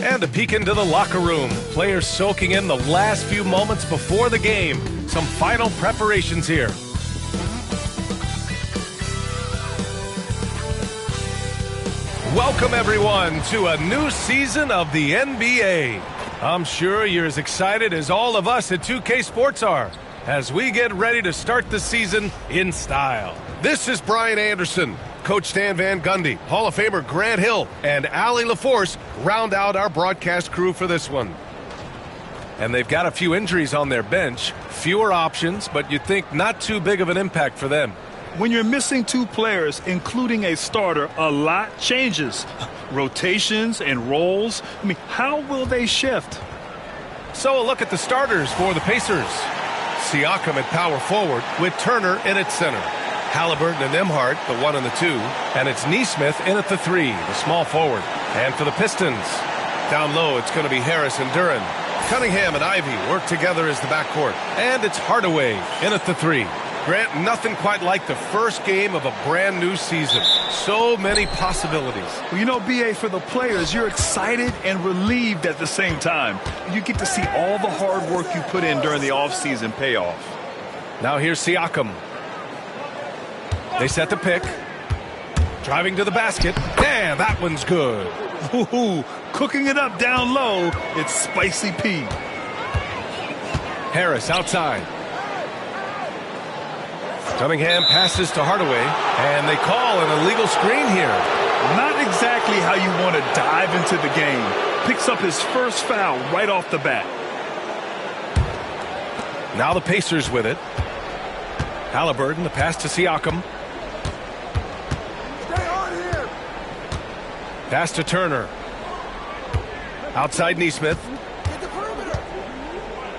And a peek into the locker room. Players soaking in the last few moments before the game. Some final preparations here. Welcome, everyone, to a new season of the NBA. I'm sure you're as excited as all of us at 2K Sports are as we get ready to start the season in style. This is Brian Anderson. Coach Stan Van Gundy, Hall of Famer Grant Hill, and Allie LaForce round out our broadcast crew for this one. And they've got a few injuries on their bench, fewer options, but you'd think not too big of an impact for them. When you're missing two players, including a starter, a lot changes. Rotations and roles. I mean, how will they shift? So a look at the starters for the Pacers. Siakam at power forward with Turner in at center. Halliburton and Nembhard, the 1 and the 2. And it's Nesmith in at the 3, the small forward. And for the Pistons, down low, it's going to be Harris and Duren. Cunningham and Ivy work together as the backcourt. And it's Hardaway in at the 3. Grant, nothing quite like the first game of a brand new season. So many possibilities. Well, you know, B.A., for the players, you're excited and relieved at the same time. You get to see all the hard work you put in during the offseason pay off. Now here's Siakam. They set the pick. Driving to the basket. Damn, that one's good. Ooh, cooking it up down low. It's Spicy P. Harris outside. Cunningham passes to Hardaway, and they call an illegal screen here. Not exactly how you want to dive into the game. Picks up his first foul right off the bat. Now the Pacers with it. Halliburton, the pass to Siakam. Pass to Turner. Outside Nesmith.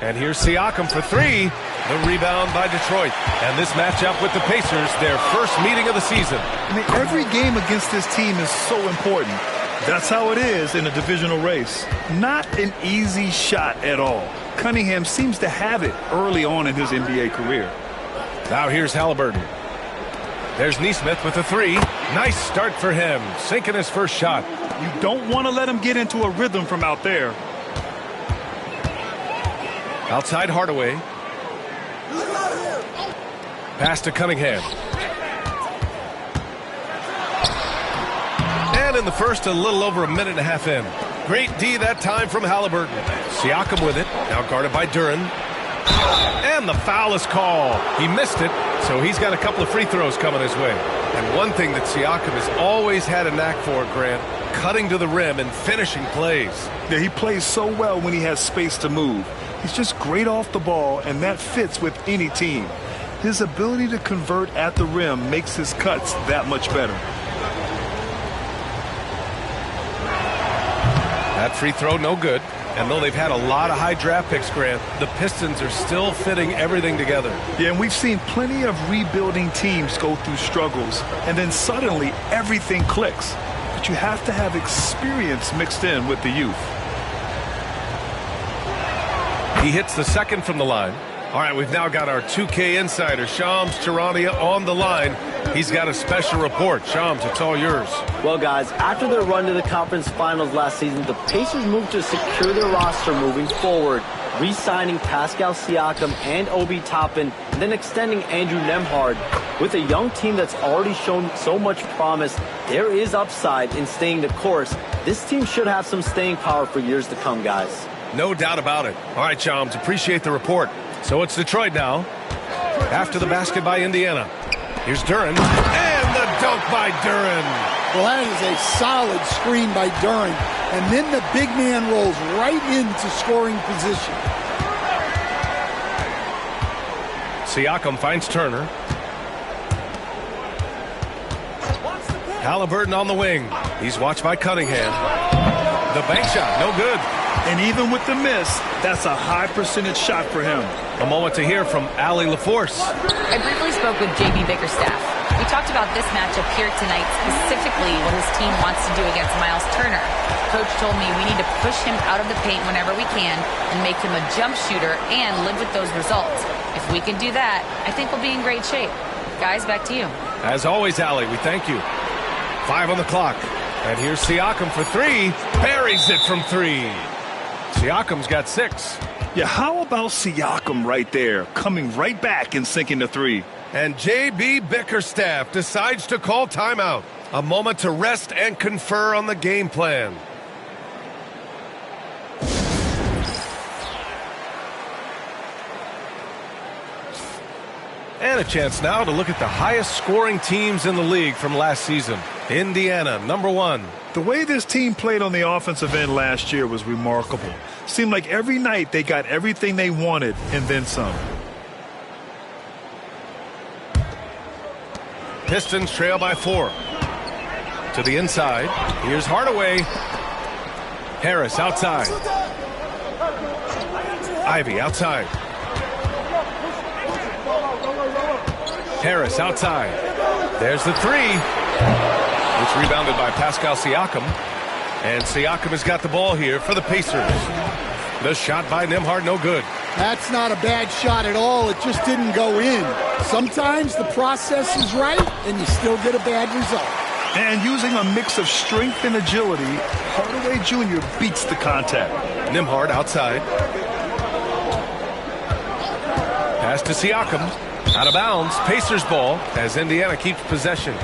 And here's Siakam for 3. The rebound by Detroit. And this matchup with the Pacers, their first meeting of the season. I mean, every game against this team is so important. That's how it is in a divisional race. Not an easy shot at all. Cunningham seems to have it early on in his NBA career. Now here's Halliburton. There's Nesmith with a 3. Nice start for him, sinking his first shot. You don't want to let him get into a rhythm from out there. Outside Hardaway. Pass to Cunningham. And in the first, a little over a minute and a half in. Great D that time from Halliburton. Siakam with it, now guarded by Duren. And the foul is called. He missed it, so he's got a couple of free throws coming his way. And one thing that Siakam has always had a knack for, Grant, cutting to the rim and finishing plays. Yeah, he plays so well when he has space to move. He's just great off the ball, and that fits with any team. His ability to convert at the rim makes his cuts that much better. That free throw, no good. And though they've had a lot of high draft picks, Grant, the Pistons are still fitting everything together. Yeah, and we've seen plenty of rebuilding teams go through struggles, and then suddenly everything clicks. But you have to have experience mixed in with the youth. He hits the second from the line. All right, we've now got our 2K insider, Shams Charania, on the line. He's got a special report. Shams, it's all yours. Well, guys, after their run to the conference finals last season, the Pacers moved to secure their roster moving forward, re-signing Pascal Siakam and Obi Toppin, and then extending Andrew Nembhard. With a young team that's already shown so much promise, there is upside in staying the course. This team should have some staying power for years to come, guys. No doubt about it. All right, Shams, appreciate the report. So it's Detroit now. After the basket by Indiana. Here's Duren. And the dunk by Duren. Well, that is a solid screen by Duren. And then the big man rolls right into scoring position. Siakam finds Turner. Halliburton on the wing. He's watched by Cunningham. The bank shot, no good. And even with the miss, that's a high percentage shot for him. A moment to hear from Allie LaForce. I briefly spoke with J.B. Bickerstaff. We talked about this matchup here tonight, specifically what his team wants to do against Miles Turner. Coach told me we need to push him out of the paint whenever we can and make him a jump shooter and live with those results. If we can do that, I think we'll be in great shape. Guys, back to you. As always, Allie, we thank you. 5 on the clock. And here's Siakam for three. Buries it from three. Siakam's got 6. Yeah, how about Siakam right there, coming right back and sinking the three? And J.B. Bickerstaff decides to call timeout. A moment to rest and confer on the game plan. And a chance now to look at the highest scoring teams in the league from last season. Indiana, number 1. The way this team played on the offensive end last year was remarkable. Seemed like every night they got everything they wanted and then some. Pistons trail by 4. To the inside. Here's Hardaway. Harris outside. Ivy outside. Harris outside. There's the three. It's rebounded by Pascal Siakam. And Siakam has got the ball here for the Pacers. The shot by Nembhard, no good. That's not a bad shot at all. It just didn't go in. Sometimes the process is right, and you still get a bad result. And using a mix of strength and agility, Hardaway Jr. beats the contact. Nembhard outside. Pass to Siakam. Out of bounds. Pacers ball as Indiana keeps possession.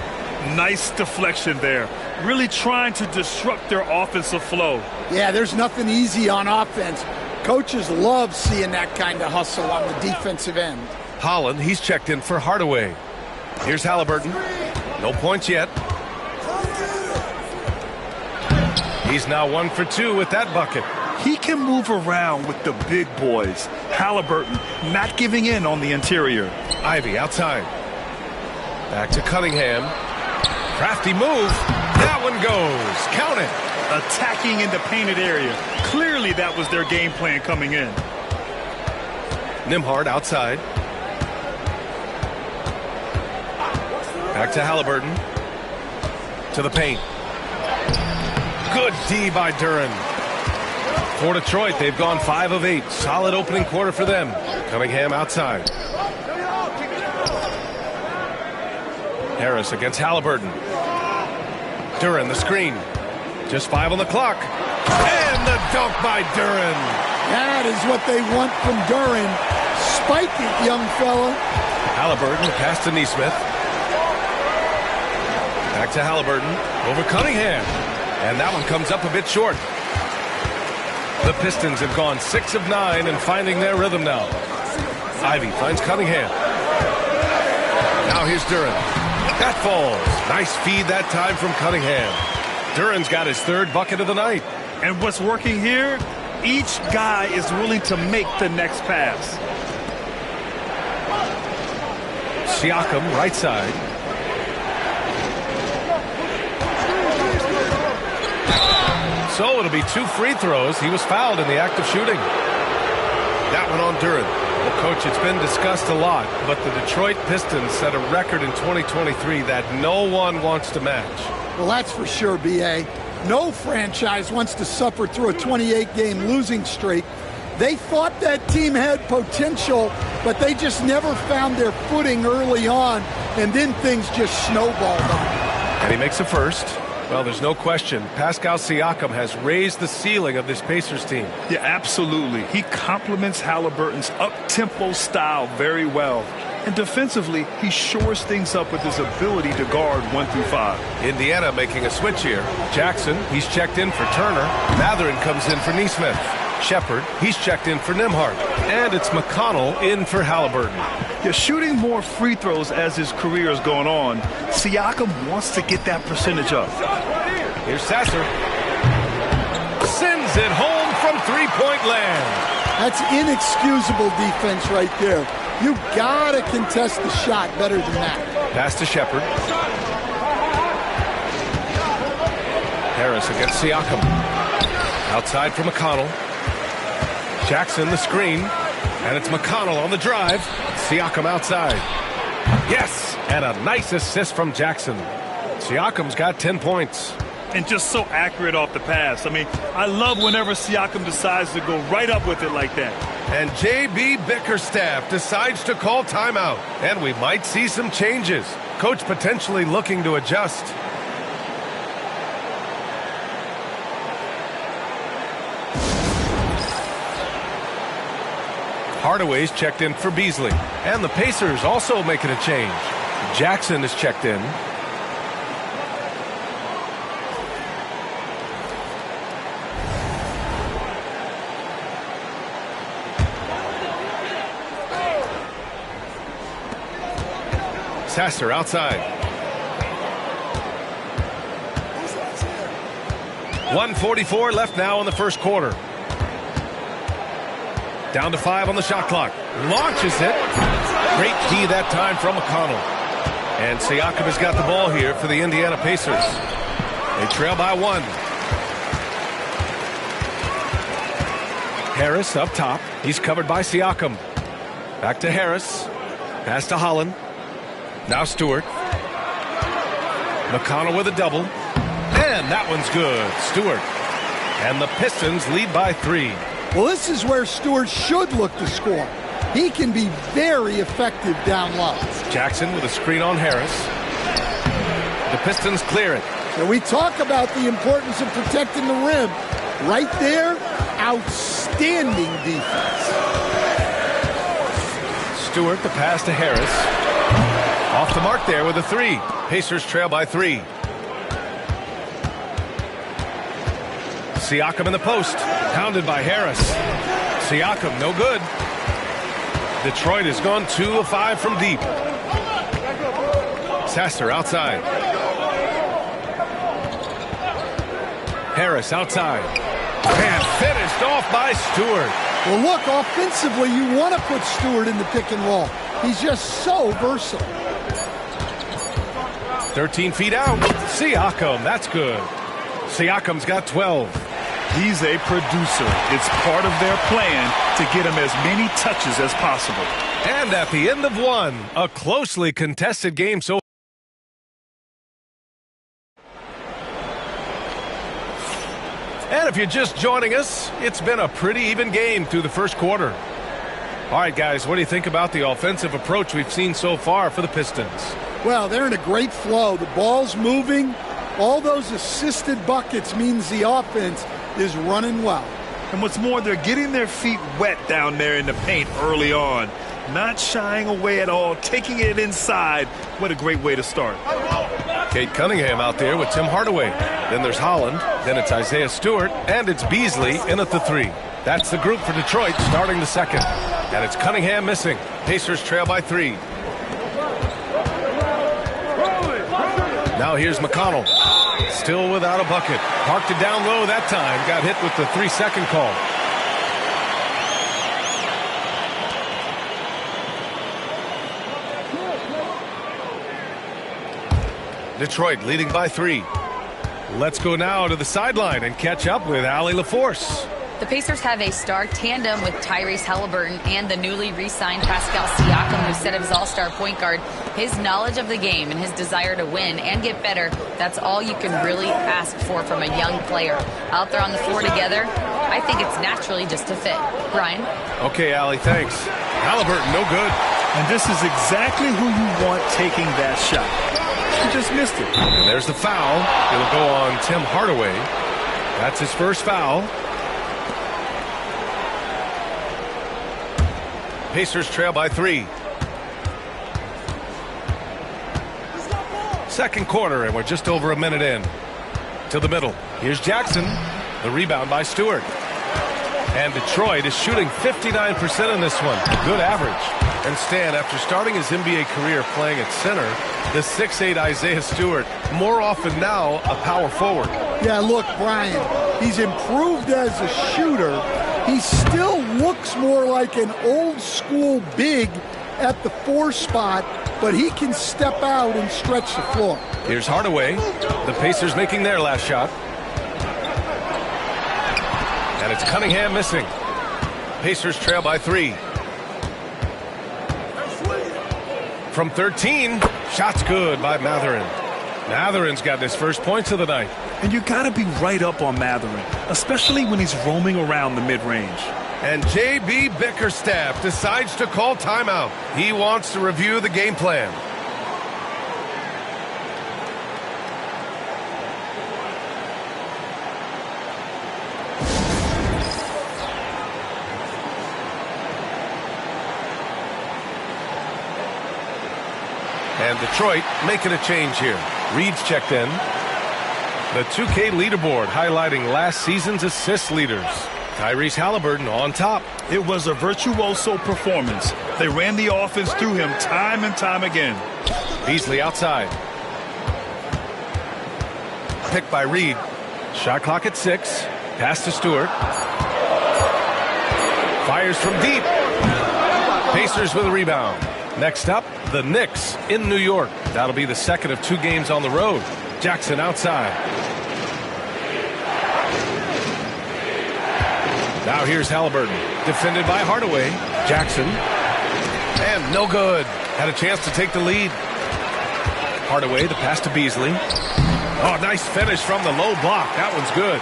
Nice deflection there. Really trying to disrupt their offensive flow. Yeah, there's nothing easy on offense. Coaches love seeing that kind of hustle on the defensive end. Holland, he's checked in for Hardaway. Here's Halliburton. No points yet. He's now 1 for 2 with that bucket. He can move around with the big boys. Halliburton not giving in on the interior. Ivy outside. Back to Cunningham. Crafty move. That one goes. Count it. Attacking in the painted area. Clearly that was their game plan coming in. Nembhard outside. Back to Halliburton. To the paint. Good D by Duren. For Detroit, they've gone 5 of 8. Solid opening quarter for them. Cunningham outside. Harris against Halliburton. Duren, the screen. Just 5 on the clock. And the dunk by Duren. That is what they want from Duren. Spike it, young fella. Halliburton, pass to Nesmith. Back to Halliburton. Over Cunningham. And that one comes up a bit short. The Pistons have gone 6 of 9 and finding their rhythm now. Ivy finds Cunningham. Now here's Duren. That falls. Nice feed that time from Cunningham. Duren's got his 3rd bucket of the night. And what's working here, each guy is willing to make the next pass. Siakam, right side. So it'll be 2 free throws. He was fouled in the act of shooting. That one on Duren. Well, Coach, it's been discussed a lot, but the Detroit Pistons set a record in 2023 that no one wants to match. Well, that's for sure, B.A. No franchise wants to suffer through a 28-game losing streak. They thought that team had potential, but they just never found their footing early on, and then things just snowballed on them. And he makes a first. Well, there's no question. Pascal Siakam has raised the ceiling of this Pacers team. Yeah, absolutely. He complements Halliburton's up-tempo style very well. And defensively, he shores things up with his ability to guard 1 through 5. Indiana making a switch here. Jackson, he's checked in for Turner. Mathurin comes in for Nesmith. Shepard, he's checked in for Nembhard. And it's McConnell in for Halliburton. Yeah, shooting more free throws as his career is going on, Siakam wants to get that percentage up. Here's Sasser. Sends it home from three-point land. That's inexcusable defense right there. You gotta contest the shot better than that. Pass to Shepard. Harris against Siakam. Outside for McConnell. Jackson the screen. And it's McConnell on the drive. Siakam outside. Yes! And a nice assist from Jackson. Siakam's got 10 points. And just so accurate off the pass. I mean, I love whenever Siakam decides to go right up with it like that. And J.B. Bickerstaff decides to call timeout. And we might see some changes. Coach potentially looking to adjust. Hardaway's checked in for Beasley. And the Pacers also making a change. Jackson is checked in. Sasser outside. 1:44 left now in the first quarter. Down to 5 on the shot clock. Launches it. Great key that time from McConnell. And Siakam has got the ball here for the Indiana Pacers. They trail by 1. Harris up top. He's covered by Siakam. Back to Harris. Pass to Holland. Now Stewart. McConnell with a double. And that one's good. Stewart. And the Pistons lead by 3. Well, this is where Stewart should look to score. He can be very effective down low. Jackson with a screen on Harris. The Pistons clear it. And we talk about the importance of protecting the rim. Right there, outstanding defense. Stewart, the pass to Harris. Off the mark there with a 3. Pacers trail by 3. Siakam in the post. Pounded by Harris. Siakam, no good. Detroit has gone 2 of 5 from deep. Sasser outside. Harris outside. And finished off by Stewart. Well, look, offensively, you want to put Stewart in the pick and roll. He's just so versatile. 13 feet out. Siakam, that's good. Siakam's got 12. He's a producer. It's part of their plan to get him as many touches as possible. And at the end of 1, a closely contested game so And if you're just joining us, it's been a pretty even game through the first quarter. All right, guys, what do you think about the offensive approach we've seen so far for the Pistons? Well, they're in a great flow. The ball's moving. All those assisted buckets means the offense is running well. And what's more, they're getting their feet wet down there in the paint early on. Not shying away at all, taking it inside. What a great way to start. Cade Cunningham out there with Tim Hardaway. Then there's Holland. Then it's Isaiah Stewart. And it's Beasley in at the 3. That's the group for Detroit starting the second. And it's Cunningham missing. Pacers trail by 3. Now here's McConnell. Still without a bucket. Parked it down low that time. Got hit with the 3-second call. Detroit leading by 3. Let's go now to the sideline and catch up with Allie LaForce. The Pacers have a star tandem with Tyrese Halliburton and the newly re-signed Pascal Siakam, who set up his all-star point guard. His knowledge of the game and his desire to win and get better, that's all you can really ask for from a young player. Out there on the floor together, I think it's naturally just a fit. Brian? Okay, Allie, thanks. Halliburton, no good. And this is exactly who you want taking that shot. He just missed it. And there's the foul. It'll go on Tim Hardaway. That's his first foul. Pacers trail by 3. Second quarter, and we're just over a minute in. To the middle. Here's Jackson. The rebound by Stewart. And Detroit is shooting 59% in this one. Good average. And Stan, after starting his NBA career playing at center, the 6'8" Isaiah Stewart, more often now a power forward. Yeah, look, Brian, he's improved as a shooter. He still looks more like an old-school big at the 4 spot, but he can step out and stretch the floor. Here's Hardaway. The Pacers making their last shot. And it's Cunningham missing. Pacers trail by 3. From 13, shots good by Matherin. Matherin's got his first points of the night. And you got to be right up on Matherin, especially when he's roaming around the mid-range. And J.B. Bickerstaff decides to call timeout. He wants to review the game plan. And Detroit making a change here. Reed's checked in. The 2K leaderboard highlighting last season's assist leaders. Tyrese Halliburton on top. It was a virtuoso performance. They ran the offense through him time and time again. Beasley outside. Picked by Reed. Shot clock at 6. Pass to Stewart. Fires from deep. Pacers with a rebound. Next up, the Knicks in New York. That'll be the second of 2 games on the road. Jackson outside. Now here's Halliburton. Defended by Hardaway. Jackson. And no good. Had a chance to take the lead. Hardaway, the pass to Beasley. Oh, nice finish from the low block. That one's good.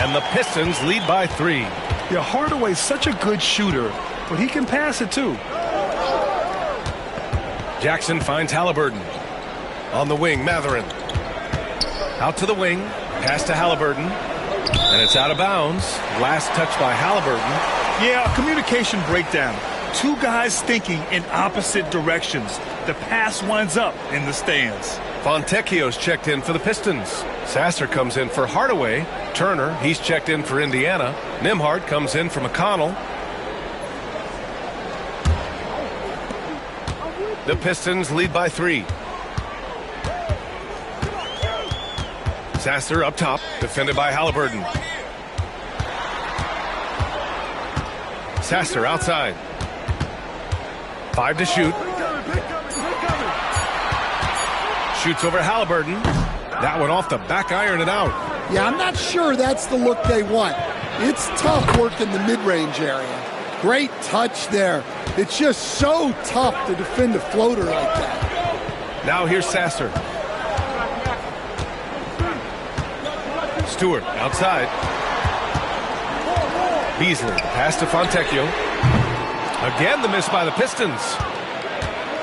And the Pistons lead by 3. Yeah, Hardaway's such a good shooter, but he can pass it too. Jackson finds Halliburton. On the wing, Matherin. Out to the wing. Pass to Halliburton. And it's out of bounds. Last touch by Halliburton. Yeah, communication breakdown. 2 guys thinking in opposite directions. The pass winds up in the stands. Fontecchio's checked in for the Pistons. Sasser comes in for Hardaway. Turner, he's checked in for Indiana. Nembhard comes in for McConnell. The Pistons lead by 3. Sasser up top, defended by Halliburton. Sasser outside. 5 to shoot. Shoots over Halliburton. That one off the back iron and out. Yeah, I'm not sure that's the look they want. It's tough work in the mid-range area. Great touch there. It's just so tough to defend a floater like that. Now here's Sasser. Stewart outside. Beasley, pass to Fontecchio. Again, the miss by the Pistons.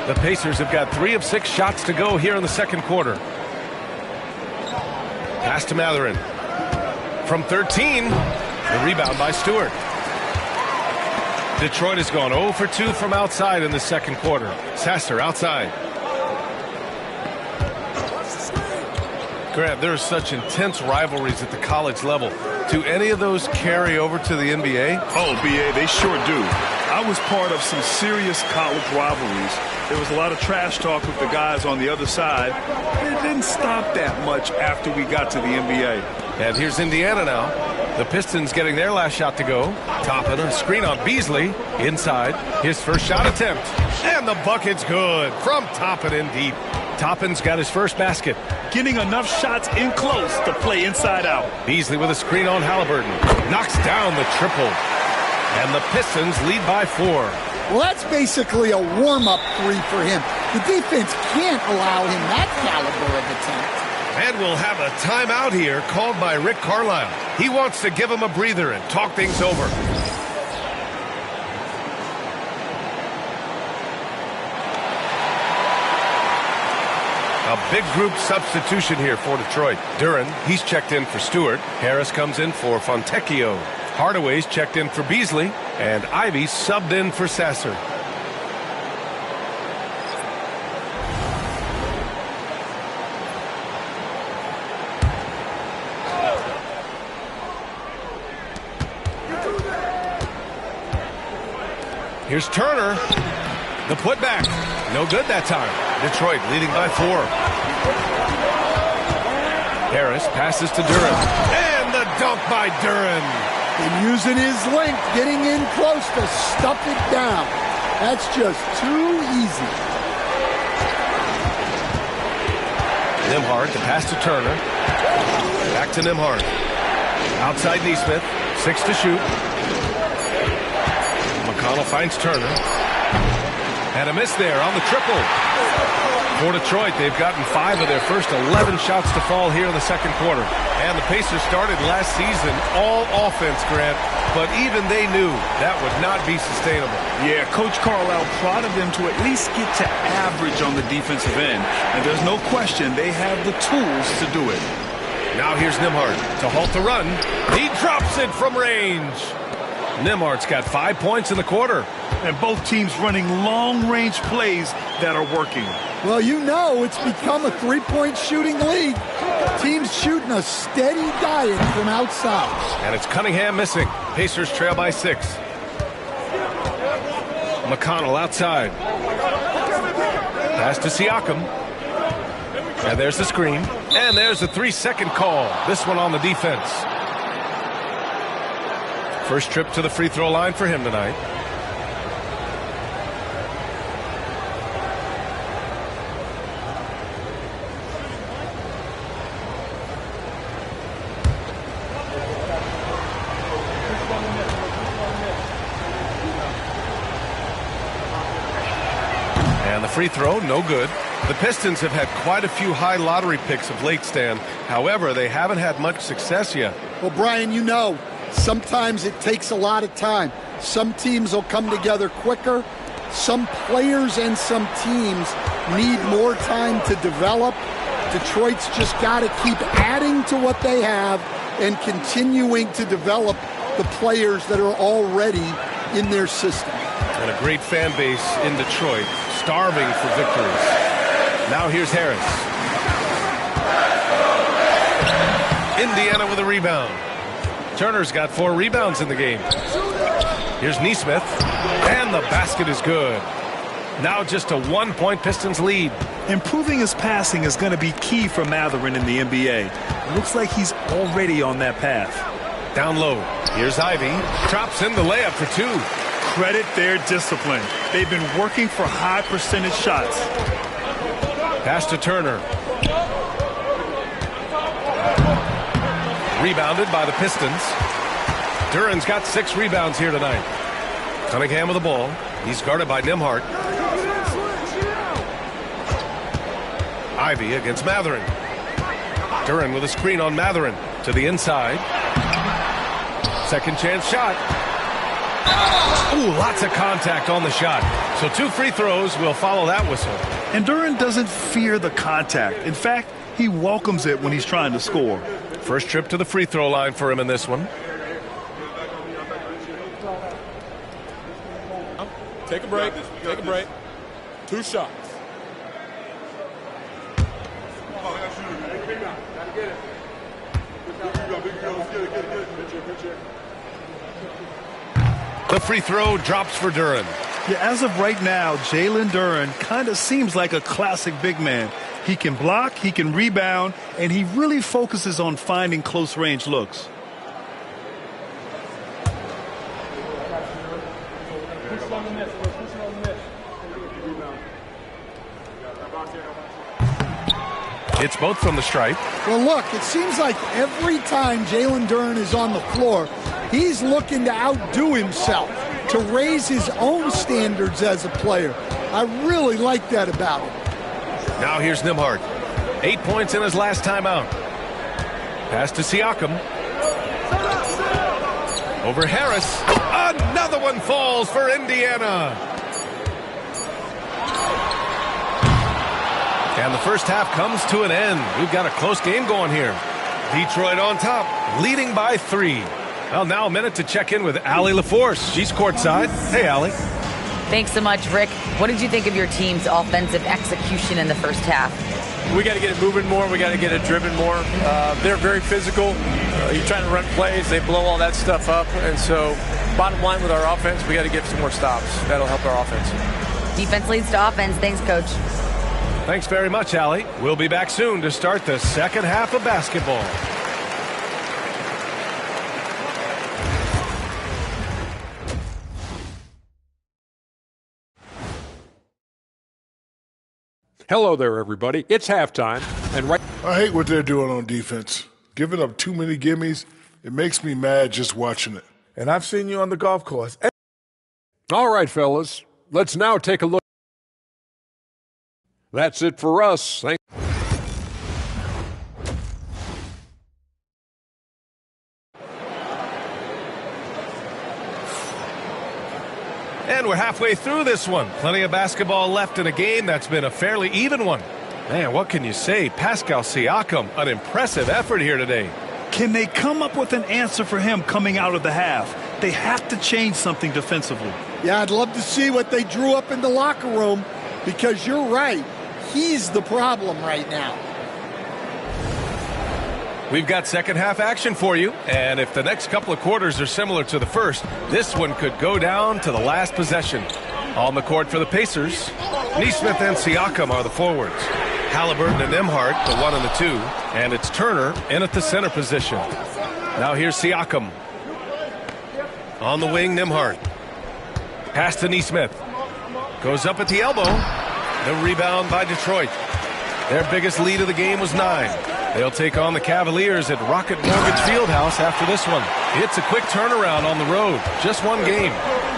The Pacers have got 3 of 6 shots to go here in the second quarter. Pass to Matherin. From 13, the rebound by Stewart. Detroit has gone 0 for 2 from outside in the second quarter. Sasser outside. Grant, there are such intense rivalries at the college level. Do any of those carry over to the NBA? Oh, B.A., they sure do. I was part of some serious college rivalries. There was a lot of trash talk with the guys on the other side. It didn't stop that much after we got to the NBA. And here's Indiana now. The Pistons getting their last shot to go. Toppin, a screen on Beasley. Inside. His first shot attempt. And the bucket's good from Toppin in deep. Toppin's got his first basket. Getting enough shots in close to play inside out. Beasley with a screen on Halliburton. Knocks down the triple. And the Pistons lead by 4. Well, that's basically a warm-up 3 for him. The defense can't allow him that caliber of attempt. And we'll have a timeout here called by Rick Carlisle. He wants to give him a breather and talk things over. A big group substitution here for Detroit. Duren, he's checked in for Stewart. Harris comes in for Fontecchio. Hardaway's checked in for Beasley. And Ivy subbed in for Sasser. Here's Turner. The putback. No good that time. Detroit leading by 4. Harris passes to Duren. And the dunk by Duren. And using his length, getting in close to stuff it down. That's just too easy. Nembhard to pass to Turner. Back to Nembhard. Outside Neesmith. 6 to shoot. McConnell finds Turner. And a miss there on the triple. For Detroit, they've gotten 5 of their first 11 shots to fall here in the second quarter. And the Pacers started last season all offense, Grant, but even they knew that would not be sustainable. Yeah, Coach Carlisle prodded them to at least get to average on the defensive end. And there's no question they have the tools to do it. Now here's Nembhard to halt the run. He drops it from range. Nembhard's got 5 points in the quarter. And both teams running long-range plays that are working. Well, you know it's become a three-point shooting league. Teams shooting a steady diet from outside. And it's Cunningham missing. Pacers trail by 6. McConnell outside. Pass to Siakam. And there's the screen. And there's a 3-second call. This one on the defense. First trip to the free throw line for him tonight. And the free throw, no good. The Pistons have had quite a few high lottery picks of late, Stan. However, they haven't had much success yet. Well, Brian, you know, sometimes it takes a lot of time. Some teams will come together quicker. Some players and some teams need more time to develop. Detroit's just got to keep adding to what they have and continuing to develop the players that are already in their system. And a great fan base in Detroit, starving for victories. Now here's Harris. Indiana with a rebound. Turner's got 4 rebounds in the game. Here's Neesmith. And the basket is good. Now just a 1-point Pistons lead. Improving his passing is going to be key for Mathurin in the NBA. It looks like he's already on that path. Down low. Here's Ivy. Drops in the layup for 2. Credit their discipline. They've been working for high percentage shots. Pass to Turner. Rebounded by the Pistons. Duran's got 6 rebounds here tonight. Cunningham with the ball. He's guarded by Nembhard. Ivy against Mathurin. Duran with a screen on Mathurin. To the inside. Second chance shot. Ooh, lots of contact on the shot. So 2 free throws will follow that whistle. And Duran doesn't fear the contact. In fact, he welcomes it when he's trying to score. First trip to the free throw line for him in this one. Take a break. Take a break. 2 shots. The free throw drops for Duran. Yeah, as of right now, Jalen Duran kind of seems like a classic big man. He can block, he can rebound, and he really focuses on finding close-range looks. It's both from the stripe. Well, look, it seems like every time Jalen Duran is on the floor, he's looking to outdo himself, to raise his own standards as a player. I really like that about him. Now here's Nembhard. 8 points in his last time out. Pass to Siakam. Over Harris. Another one falls for Indiana. And the first half comes to an end. We've got a close game going here. Detroit on top, leading by 3. Well, now a minute to check in with Allie LaForce. She's courtside. Hey, Allie. Thanks so much, Rick. What did you think of your team's offensive execution in the first half? We got to get it moving more. We got to get it driven more. They're very physical. You're trying to run plays. They blow all that stuff up. And so bottom line with our offense, we got to get some more stops. That'll help our offense. Defense leads to offense. Thanks, Coach. Thanks very much, Allie. We'll be back soon to start the second half of basketball. Hello there, everybody. It's halftime, and I hate what they're doing on defense. Giving up too many gimmies. It makes me mad just watching it. And I've seen you on the golf course. All right, fellas, let's now take a look. That's it for us. Thank And we're halfway through this one. Plenty of basketball left in a game that's been a fairly even one. Man, what can you say? Pascal Siakam, an impressive effort here today. Can they come up with an answer for him coming out of the half? they have to change something defensively. Yeah, I'd love to see what they drew up in the locker room, because you're right. He's the problem right now. We've got second half action for you, and if the next couple of quarters are similar to the first, this one could go down to the last possession. On the court for the Pacers, Nesmith and Siakam are the forwards. Halliburton and Nembhard, the 1 and the 2, and it's Turner in at the center position. Now here's Siakam. On the wing, Nembhard. Pass to Nesmith. Goes up at the elbow. The rebound by Detroit. Their biggest lead of the game was 9. They'll take on the Cavaliers at Rocket Mortgage Fieldhouse after this one. It's a quick turnaround on the road. Just one game.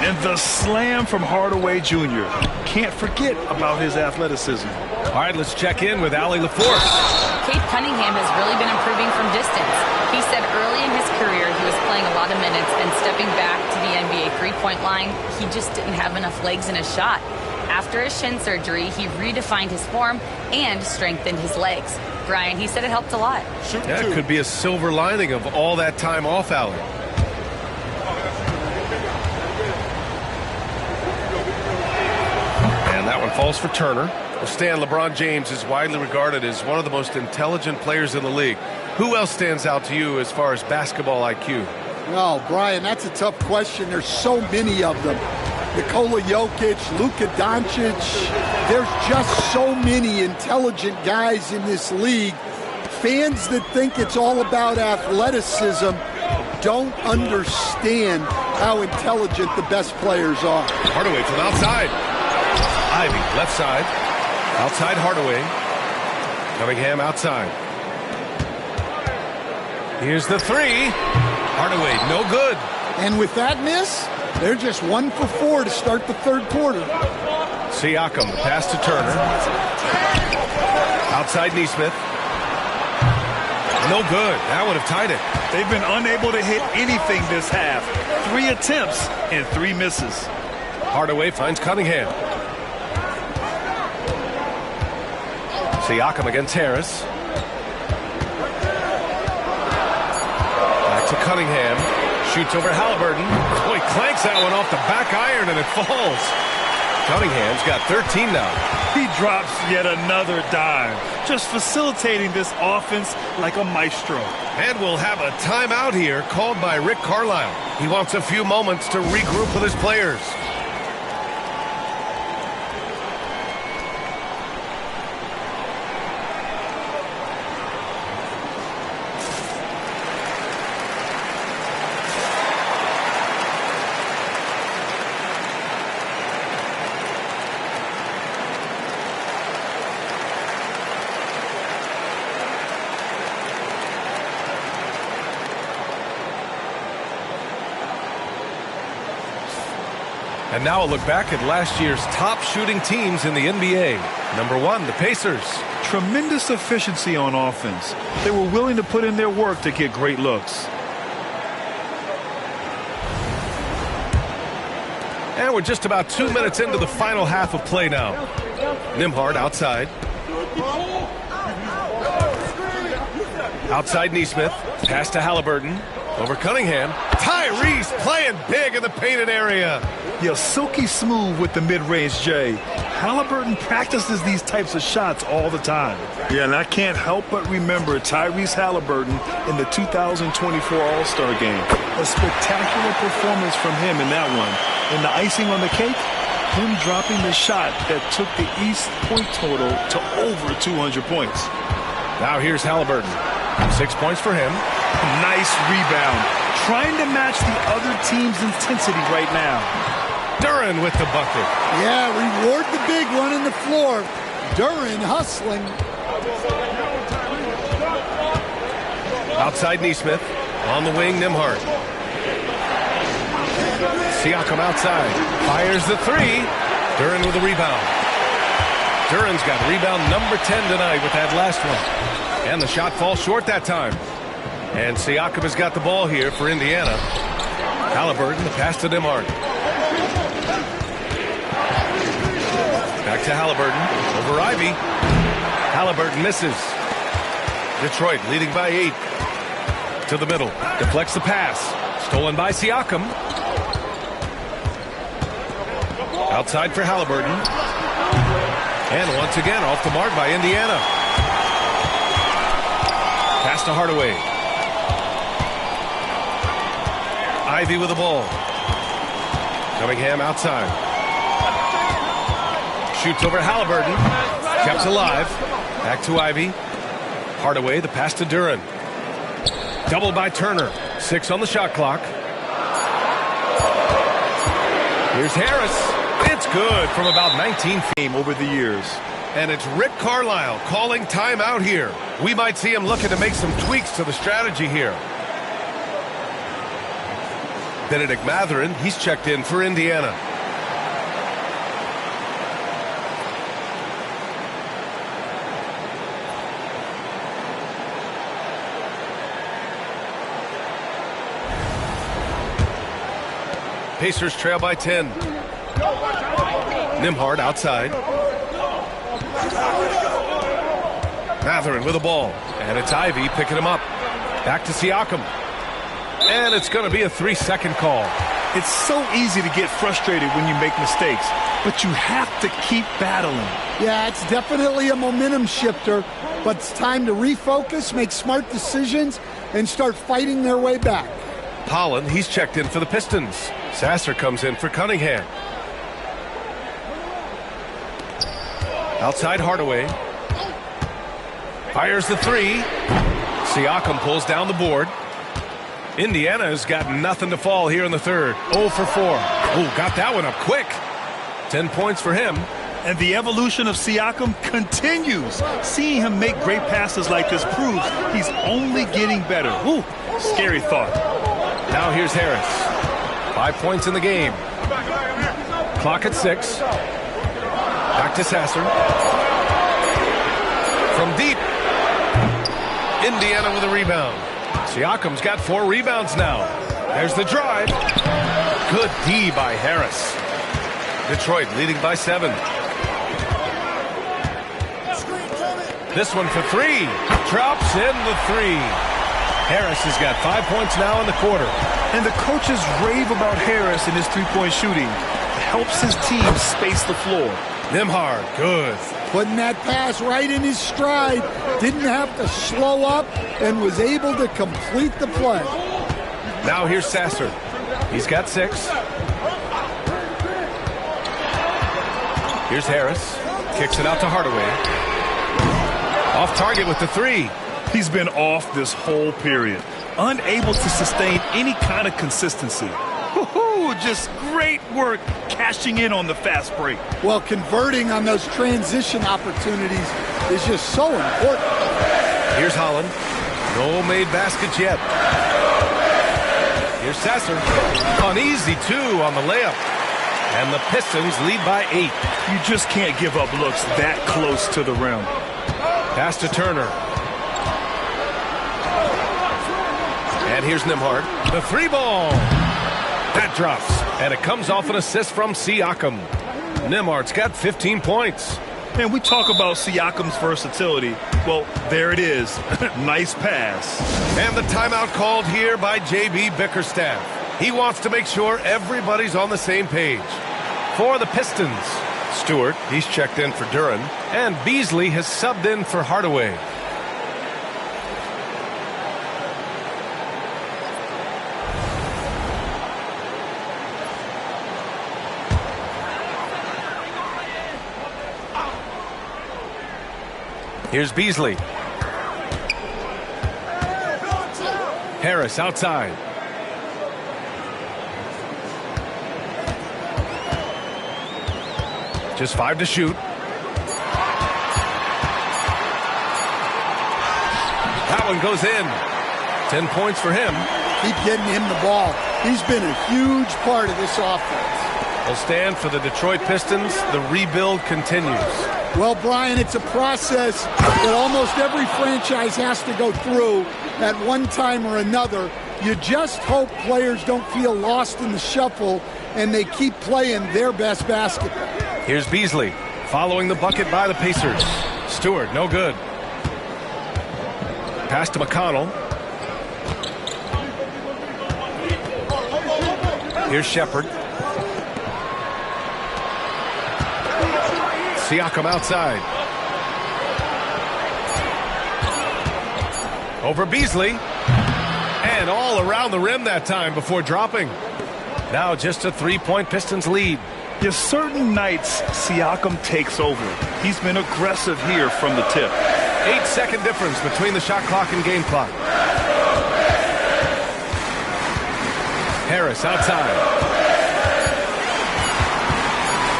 And the slam from Hardaway Jr. Can't forget about his athleticism. All right, let's check in with Allie LaForce. Cade Cunningham has really been improving from distance. He said early in his career he was playing a lot of minutes, and stepping back to the NBA three-point line, he just didn't have enough legs in his shot. After his shin surgery, he redefined his form and strengthened his legs. Brian, he said it helped a lot. Yeah, it could be a silver lining of all that time off, Allie. And that one falls for Turner. Well, Stan, LeBron James is widely regarded as one of the most intelligent players in the league. Who else stands out to you as far as basketball IQ? Well, Brian, that's a tough question. There's so many of them. Nikola Jokic, Luka Doncic. There's just so many intelligent guys in this league. Fans that think it's all about athleticism don't understand how intelligent the best players are. Hardaway from outside. Ivy, left side. Outside Hardaway. Cunningham outside. Here's the three. Hardaway, no good. And with that miss, they're just 1 for 4 to start the third quarter. Siakam, the pass to Turner. Outside Nesmith. No good. That would have tied it. They've been unable to hit anything this half. 3 attempts and 3 misses. Hardaway finds Cunningham. Siakam against Harris. Back to Cunningham. Shoots over Halliburton. Boy, clanks that one off the back iron and it falls. Cunningham's got 13 now. He drops yet another dime, just facilitating this offense like a maestro. And we'll have a timeout here called by Rick Carlisle. He wants a few moments to regroup with his players. And now a look back at last year's top shooting teams in the NBA. Number 1, the Pacers. Tremendous efficiency on offense. They were willing to put in their work to get great looks. And we're just about 2 minutes into the final half of play now. Nembhard outside. Outside Nesmith. Pass to Halliburton. Over Cunningham. Tyrese playing big in the painted area. Yeah, silky smooth with the mid-range J. Halliburton practices these types of shots all the time. Yeah, and I can't help but remember Tyrese Halliburton in the 2024 All-Star Game. A spectacular performance from him in that one. And the icing on the cake, him dropping the shot that took the East point total to over 200 points. Now here's Halliburton. 6 points for him. Nice rebound. Trying to match the other team's intensity right now. Duren with the bucket. Yeah, reward the big one in the floor. Duren hustling. Outside Nesmith. On the wing, Nembhard. Siakam outside. Fires the three. Duren with the rebound. Duren's got rebound number 10 tonight with that last one. And the shot falls short that time. And Siakam has got the ball here for Indiana. Halliburton, the pass to Nembhard. Back to Halliburton. Over Ivy. Halliburton misses. Detroit leading by 8. To the middle. Deflects the pass. Stolen by Siakam. Outside for Halliburton. And once again, off the mark by Indiana. Pass to Hardaway. Ivy with the ball. Cunningham outside. Shoots over Halliburton. Kept alive. Back to Ivy. Hardaway, the pass to Duran. Doubled by Turner. 6 on the shot clock. Here's Harris. It's good from about 19 feet over the years. And it's Rick Carlisle calling timeout here. We might see him looking to make some tweaks to the strategy here. Benedict Mathurin, he's checked in for Indiana. Pacers trail by 10. Nembhard outside. Mathurin with the ball. And it's Ivy picking him up. Back to Siakam. And it's going to be a 3-second call. It's so easy to get frustrated when you make mistakes, but you have to keep battling. Yeah, it's definitely a momentum shifter, but it's time to refocus, make smart decisions, and start fighting their way back. Holland, he's checked in for the Pistons. Sasser comes in for Cunningham. Outside Hardaway. Fires the 3. Siakam pulls down the board. Indiana has got nothing to fall here in the third. 0 for 4. Oh, got that one up quick. 10 points for him. And the evolution of Siakam continues. Seeing him make great passes like this proves he's only getting better. Ooh, scary thought. Now here's Harris. 5 points in the game. Clock at 6. Back to Sasser. From deep. Indiana with a rebound. Siakam's got 4 rebounds now. There's the drive. Good D by Harris. Detroit leading by 7. This one for 3. Drops in the 3. Harris has got 5 points now in the quarter. And the coaches rave about Harris and his three-point shooting. It helps his team space the floor. Nembhard, good. Putting that pass right in his stride. Didn't have to slow up and was able to complete the play. Now here's Sasser. He's got 6. Here's Harris. Kicks it out to Hardaway. Off target with the 3. He's been off this whole period. Unable to sustain any kind of consistency. Just great work cashing in on the fast break. Well, converting on those transition opportunities is just so important. Here's Holland. No made baskets yet. Here's Sasser. An easy 2 on the layup. And the Pistons lead by 8. You just can't give up looks that close to the rim. Pass to Turner. And here's Nembhard. The 3 ball. That drops. And it comes off an assist from Siakam. Nembhard's got 15 points. Man, we talk about Siakam's versatility. Well, there it is. Nice pass. And the timeout called here by J.B. Bickerstaff. He wants to make sure everybody's on the same page. For the Pistons, Stewart, he's checked in for Duran. And Beasley has subbed in for Hardaway. Here's Beasley. Harris outside. Just 5 to shoot. That one goes in. 10 points for him. Keep getting him the ball. He's been a huge part of this offense. Will stand for the Detroit Pistons. The rebuild continues. Well, Brian, it's a process that almost every franchise has to go through at one time or another. You just hope players don't feel lost in the shuffle and they keep playing their best basketball. Here's Beasley following the bucket by the Pacers. Stewart, no good. Pass to McConnell. Here's Shepard. Siakam outside. Over Beasley. And all around the rim that time before dropping. Now just a 3-point Pistons lead. There's certain nights Siakam takes over. He's been aggressive here from the tip. 8-second difference between the shot clock and game clock. Harris outside.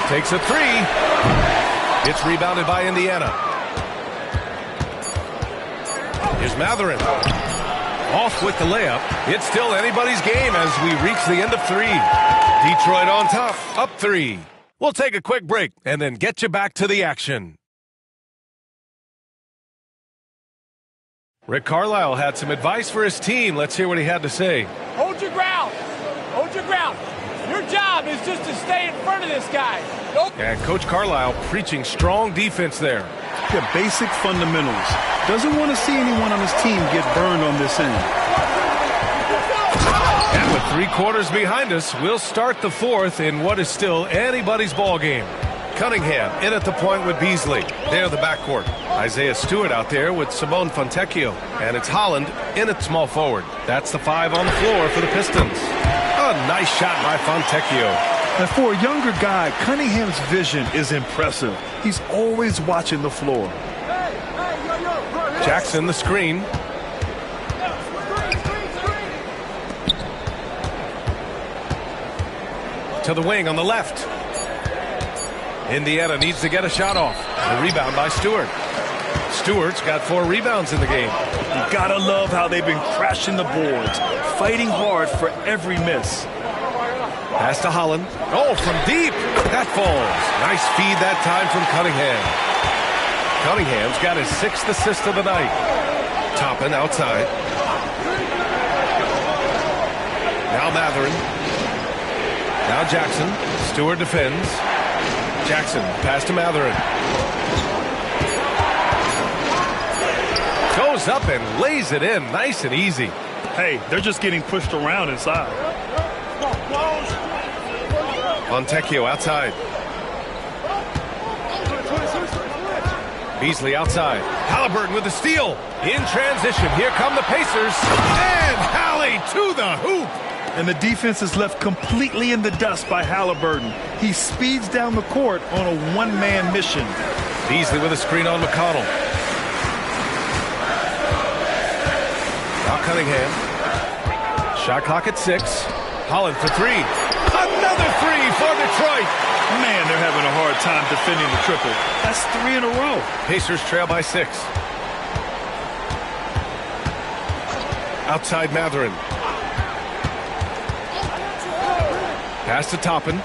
Takes a three. It's rebounded by Indiana. Here's Matherin. Off with the layup. It's still anybody's game as we reach the end of three. Detroit on top, up 3. We'll take a quick break and then get you back to the action. Rick Carlisle had some advice for his team. Let's hear what he had to say. Hold your ground. Hold your ground. Your job is just to stay in front of this guy. Nope. And Coach Carlisle preaching strong defense there. The basic fundamentals. Doesn't want to see anyone on his team get burned on this end. And with 3 quarters behind us, we'll start the 4th in what is still anybody's ball game. Cunningham in at the point with Beasley. They're the backcourt. Isaiah Stewart out there with Simone Fontecchio. And it's Holland in at small forward. That's the 5 on the floor for the Pistons. A nice shot by Fontecchio. And for a younger guy, Cunningham's vision is impressive. He's always watching the floor. Jackson the screen. To the wing on the left. Indiana needs to get a shot off. The rebound by Stewart. Stewart's got 4 rebounds in the game. You gotta love how they've been crashing the boards, fighting hard for every miss. Pass to Holland. Oh, from deep. That falls. Nice feed that time from Cunningham. Cunningham's got his 6th assist of the night. Toppin outside. Now Matherin. Now Jackson. Stewart defends. Jackson, pass to Matherin. Goes up and lays it in nice and easy. Hey, they're just getting pushed around inside. Fontecchio outside. Beasley outside. Halliburton with the steal. In transition. Here come the Pacers. And Hallie to the hoop. And the defense is left completely in the dust by Halliburton. He speeds down the court on a one-man mission. Beasley with a screen on McConnell. Now Cunningham. Shot clock at 6. Holland for 3. Another 3 for Detroit. Man, they're having a hard time defending the triple. That's 3 in a row. Pacers trail by 6. Outside Matherin. Pass to Toppin.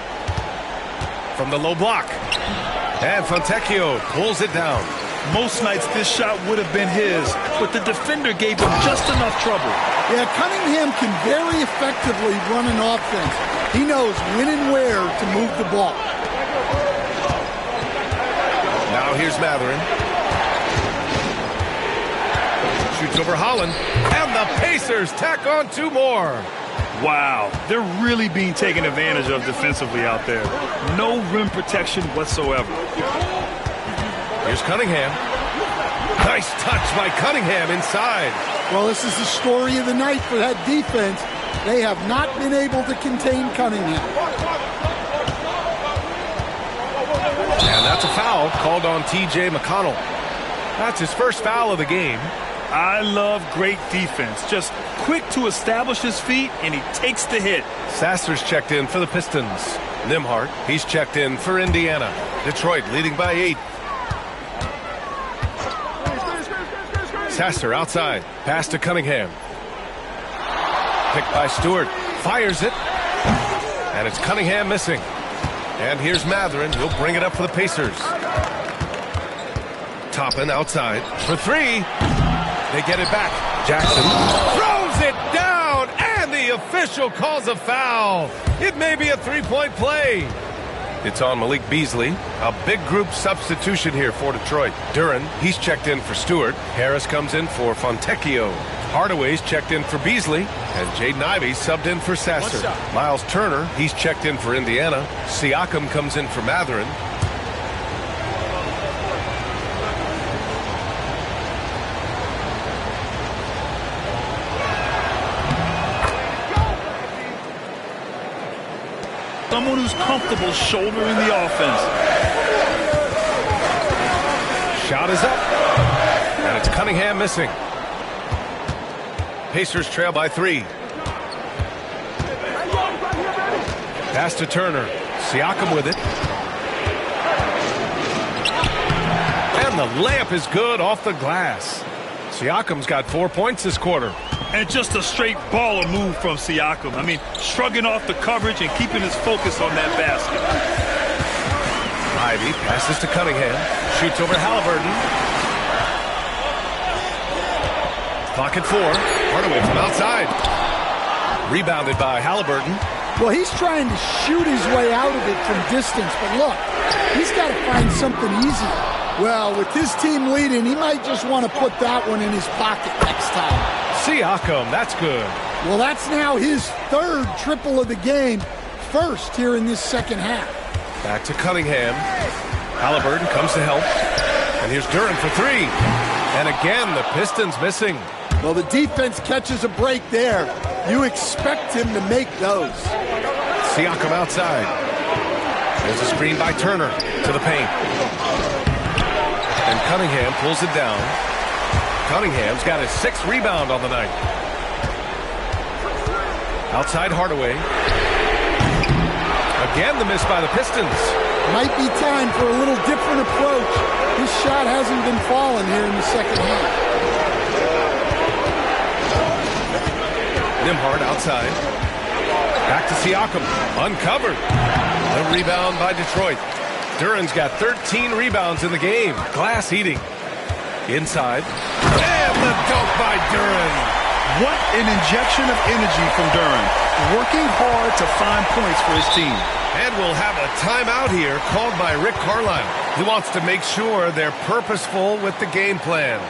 From the low block. And Fontecchio pulls it down. Most nights this shot would have been his, but the defender gave him just enough trouble. Yeah, Cunningham can very effectively run an offense. He knows when and where to move the ball. Now here's Matherin. Shoots over Holland. And the Pacers tack on 2 more. Wow, they're really being taken advantage of defensively out there. No rim protection whatsoever. Here's Cunningham. Nice touch by Cunningham inside. Well, this is the story of the night for that defense. They have not been able to contain Cunningham. And that's a foul called on T.J. McConnell. That's his first foul of the game. I love great defense. Just quick to establish his feet, and he takes the hit. Sasser's checked in for the Pistons. Nembhard, he's checked in for Indiana. Detroit leading by 8. Sasser outside. Pass to Cunningham. Picked by Stewart. Fires it. And it's Cunningham missing. And here's Matherin. He'll bring it up for the Pacers. Toppin outside for 3. They get it back. Jackson throws it down, and the official calls a foul. It may be a 3-point play. It's on Malik Beasley. A big group substitution here for Detroit. Duren, he's checked in for Stewart. Harris comes in for Fontecchio. Hardaway's checked in for Beasley. And Jaden Ivey subbed in for Sasser. Miles Turner, he's checked in for Indiana. Siakam comes in for Matherin. Someone who's comfortable shouldering the offense. Shot is up. And it's Cunningham missing. Pacers trail by 3. Pass to Turner. Siakam with it. And the layup is good off the glass. Siakam's got 4 points this quarter. And just a straight baller move from Siakam. I mean, shrugging off the coverage and keeping his focus on that basket. Ivy passes to Cunningham. Shoots over Halliburton. Clock at 4. Hardaway from outside. Rebounded by Halliburton. Well, he's trying to shoot his way out of it from distance, but look, he's got to find something easy. Well, with his team leading, he might just want to put that one in his pocket next time. Siakam, that's good. Well, that's now his 3rd triple of the game, first here in this second half. Back to Cunningham. Halliburton comes to help. And here's Duren for 3. And again, the Pistons missing. Well, the defense catches a break there. You expect him to make those. Siakam outside. There's a screen by Turner to the paint. And Cunningham pulls it down. Cunningham's got his 6th rebound on the night. Outside Hardaway. Again, the miss by the Pistons. Might be time for a little different approach. His shot hasn't been falling here in the second half. Nembhard outside. Back to Siakam. Uncovered. A rebound by Detroit. Duren's got 13 rebounds in the game. Glass eating. Inside. And the dunk by Duren. What an injection of energy from Duren. Working hard to find points for his team. And we'll have a timeout here called by Rick Carlisle. He wants to make sure they're purposeful with the game plan.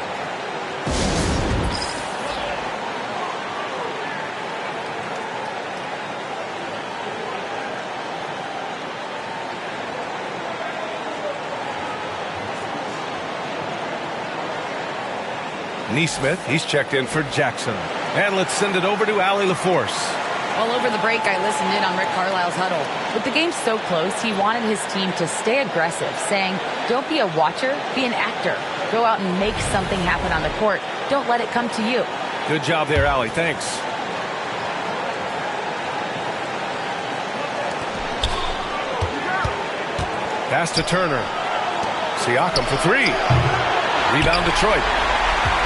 Neesmith, he's checked in for Jackson. And let's send it over to Allie LaForce. All over the break, I listened in on Rick Carlisle's huddle. With the game so close, he wanted his team to stay aggressive, saying, don't be a watcher, be an actor. Go out and make something happen on the court. Don't let it come to you. Good job there, Allie. Thanks. Pass to Turner. Siakam for 3. Rebound Detroit.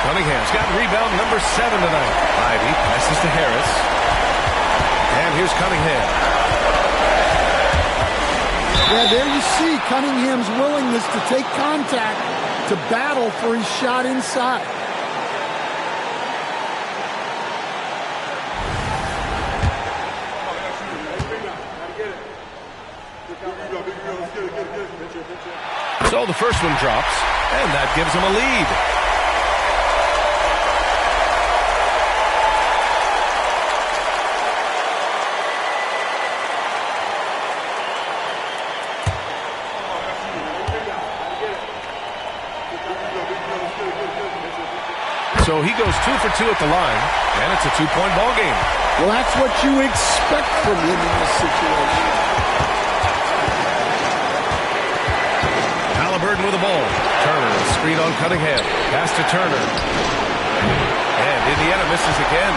Cunningham's got rebound number 7 tonight. Ivy passes to Harris. And here's Cunningham. Yeah, there you see Cunningham's willingness to take contact, to battle for his shot inside. So the first one drops, and that gives him a lead. So he goes 2 for 2 at the line, and it's a 2-point ball game. Well, that's what you expect from him in this situation. Halliburton with the ball. Turner, screen on Cunningham. Pass to Turner. And Indiana misses again.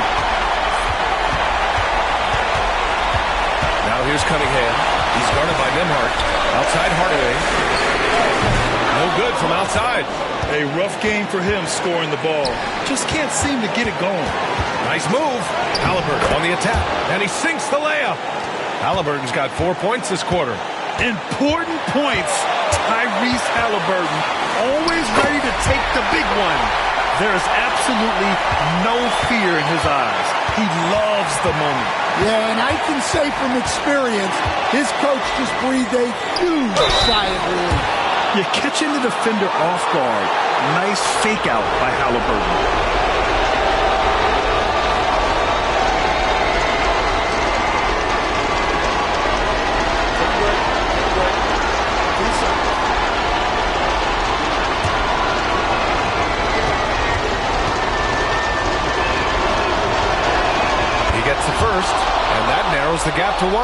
Now here's Cunningham. He's guarded by Nembhard. Outside Hardaway. No good from outside. A rough game for him scoring the ball. Just can't seem to get it going. Nice move. Halliburton on the attack. And he sinks the layup. Halliburton's got 4 points this quarter. Important points. Tyrese Halliburton, always ready to take the big one. There is absolutely no fear in his eyes. He loves the moment. Yeah, and I can say from experience, his coach just breathed a huge sigh of relief. You're catching the defender off guard. Nice fake out by Halliburton. He gets the first, and that narrows the gap to 1.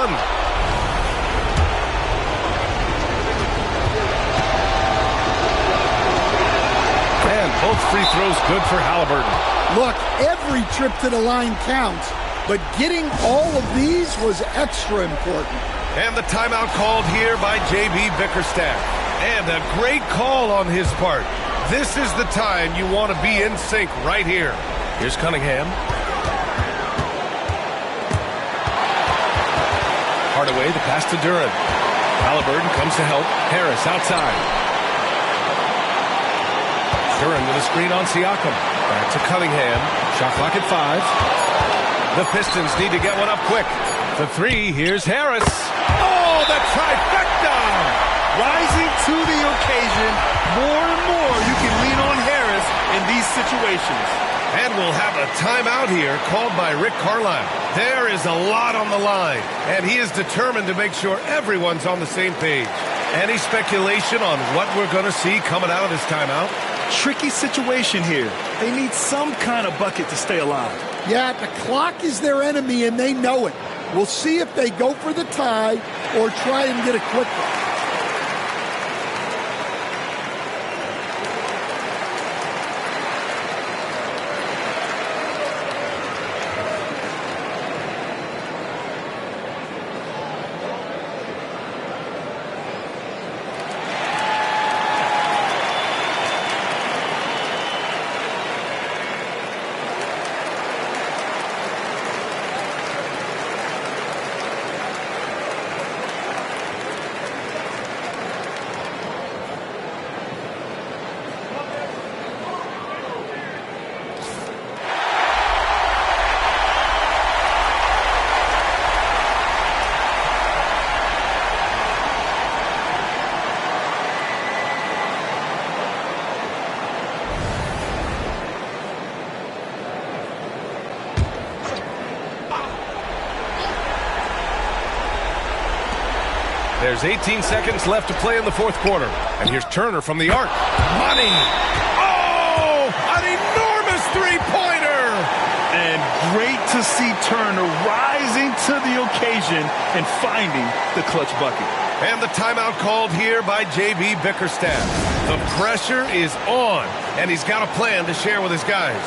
Both free throws good for Halliburton. Look, every trip to the line counts, but getting all of these was extra important. And the timeout called here by J.B. Bickerstaff. And a great call on his part. This is the time you want to be in sync right here. Here's Cunningham. Hardaway, the pass to Duran. Halliburton comes to help. Harris outside. Duran with a screen on Siakam. Back to Cunningham. Shot clock at 5. The Pistons need to get one up quick. The 3, here's Harris. Oh, the trifecta! Rising to the occasion, more and more you can lean on Harris in these situations. And we'll have a timeout here called by Rick Carlisle. There is a lot on the line, and he is determined to make sure everyone's on the same page. Any speculation on what we're going to see coming out of this timeout? Tricky situation here. They need some kind of bucket to stay alive. Yeah, the clock is their enemy, and they know it. We'll see if they go for the tie or try and get a quick one. There's 18 seconds left to play in the fourth quarter. And here's Turner from the arc. Money! Oh! An enormous three-pointer! And great to see Turner rising to the occasion and finding the clutch bucket. And the timeout called here by J.B. Bickerstaff. The pressure is on, and he's got a plan to share with his guys.